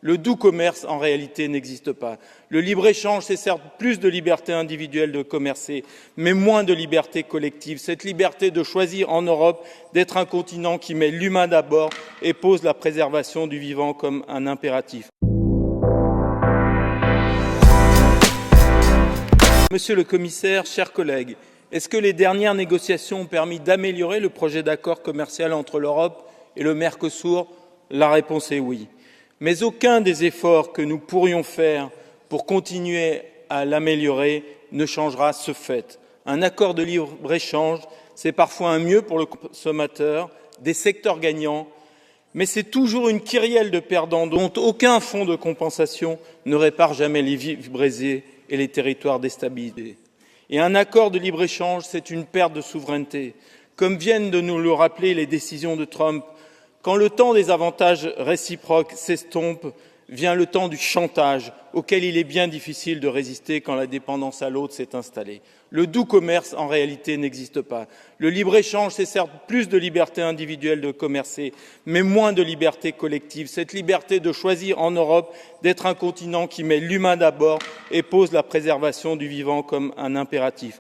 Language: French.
Le doux commerce, en réalité, n'existe pas. Le libre-échange, c'est certes plus de liberté individuelle de commercer, mais moins de liberté collective. Cette liberté de choisir en Europe d'être un continent qui met l'humain d'abord et pose la préservation du vivant comme un impératif. Monsieur le Commissaire, chers collègues, est-ce que les dernières négociations ont permis d'améliorer le projet d'accord commercial entre l'Europe et le Mercosur? La réponse est oui. Mais aucun des efforts que nous pourrions faire pour continuer à l'améliorer ne changera ce fait. Un accord de libre-échange, c'est parfois un mieux pour le consommateur, des secteurs gagnants, mais c'est toujours une kyrielle de perdants dont aucun fonds de compensation ne répare jamais les vies brisées et les territoires déstabilisés. Et un accord de libre-échange, c'est une perte de souveraineté. Comme viennent de nous le rappeler les décisions de Trump, quand le temps des avantages réciproques s'estompe, vient le temps du chantage, auquel il est bien difficile de résister quand la dépendance à l'autre s'est installée. Le doux commerce, en réalité, n'existe pas. Le libre-échange, c'est certes plus de liberté individuelle de commercer, mais moins de liberté collective. Cette liberté de choisir en Europe d'être un continent qui met l'humain d'abord et pose la préservation du vivant comme un impératif.